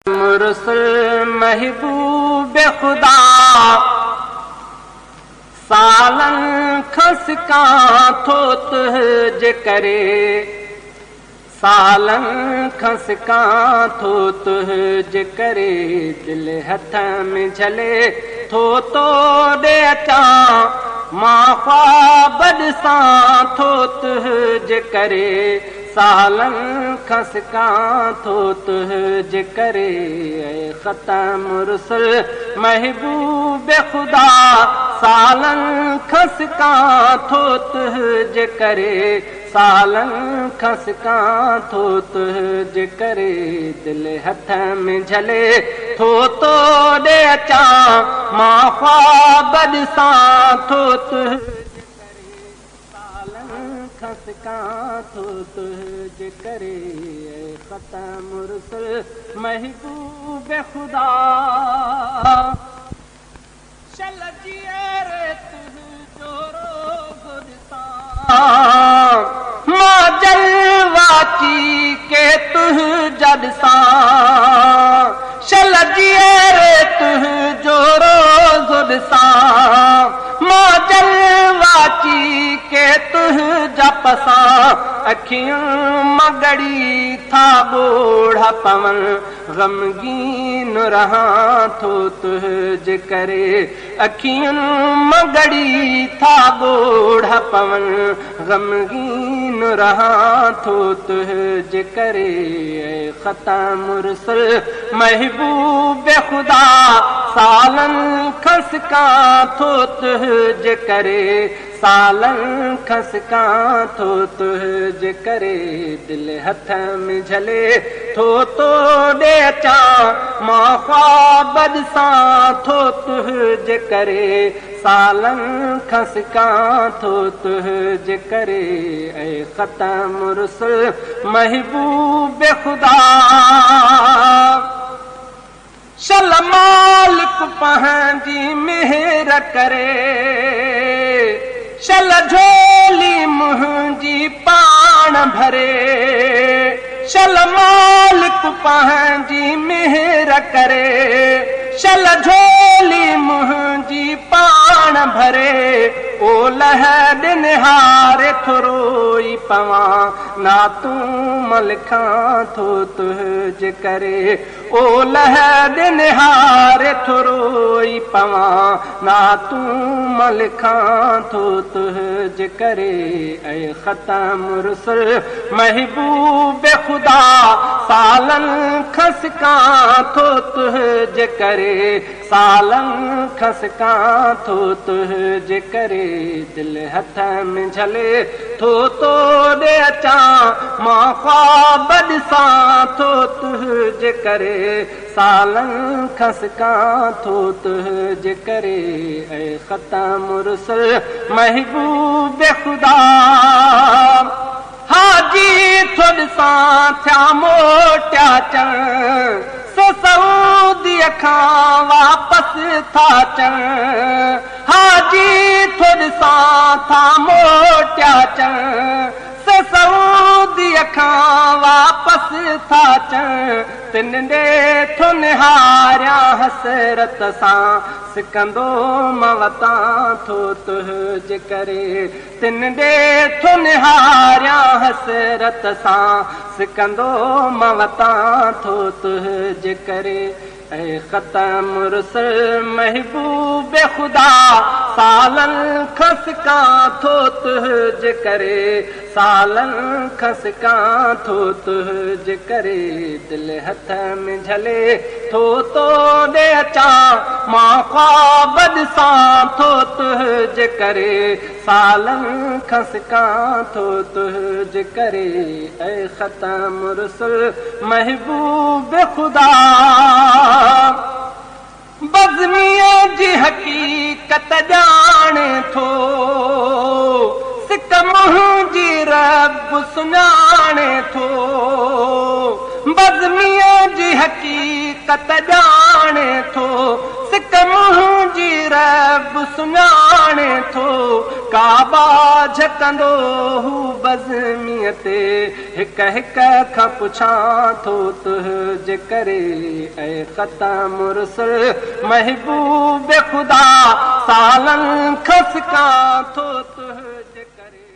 मुरसल महबूब खुदा सालन खसका थोत जे करे सालन खसका थोत जे करे दिल हथ में झले थो तो दे अचा मां ख्वाब सां थोत जे करे सालन खसका थोत जे करे ख़ता मुरसल महबूब खुदा सालन खसका थोत जे करे सालन खसका थोत जे करे दिल हथ में झले थो तो दे अचा मां ख्वाब सां थोत खसका थोत जे करे ख़ता मुरसल महबूब खुदा शल जियर तुझो गुरसां मां जलवाची के तुह जद सां शल जियर तुझो गुरसां मां जलवाची के तुह जपसा अखियूं मगड़ी था बोढ़ा पवन गमगीन रहा थो तुझ जे करे अखियूं मगड़ी था बोढ़ा पवन गमगीन रहा थो तुझ जे करे ख़ता मुरसल महबूब खुदा सालन खसका थोत जे करे सालन खसका थोत जे करे दिल हथ में झले थो तो दे अचा मां ख्वाब सां थोत जे करे सालन खसका थोत जे करे ख़ता मुरसल महबूब खुदा शल मालिक पंहिंजी मेहर करे शल झोली मुंहिंजी पाण भरे शल मालिक पंहिंजी मेहर करे शल झोली मुंहिंजी पाण भरे ओ लहद निहारे थोरोई पवां ना तूं मलखा थो तुझ जे करे ओ लहद निहारे थोरोई पवां ना तूं मलखा थो तुझ जे करे ख़ता मुरसल महबूब खुदा सालन खसका थो तुझ जे करे सालन खसका थो तुझ जे करे दिल हथ में झले थो तो दे अचा मां ख्वाब सां थो तुझ जे करे सालन खसका थो तुझ जे करे ख़ता मुरसल महबूब खुदा हाजी थोड़ सां थिया मोटिया चण सऊदी खां वापस था चण हाजी थोड़ सां था मोटिया चण सऊदी खां वापस था चण तिन ॾे थो निहारिया हसरत सां सिकंदो मवता थो तुझ जे करे तिन ॾे थो निहारिया हसरत सां सिकंदो मवता थो तुझ जे करे ख़ता मुरसल महबूब खुदा सालन खसका थो तुझ जे करे सालन खसका थो तुझ जे करे दिल हथ में झले थो तो दे अचा मां ख्वाब सां थो तुझ जे करे सालन खसका थो तुझ जे करे ख़ता मुरसल महबूब खुदा बज़मीअ जी हक़ीक़त ॼाणे थो सिक मुंहिंजी रब सुञाणे थो बज़मीअ जी हक़ीक़त ॼाणे थो सिक मुंहिंजी जी रब सुञाणे थो काबा झकंदो हू बज़मीअ ते हिक हिक खां पुछां थो तुंहिंजे करे ऐं ख़तम रुसल महबूब ख़ुदा सालनि खां सिकां थो तुंहिंजे करे।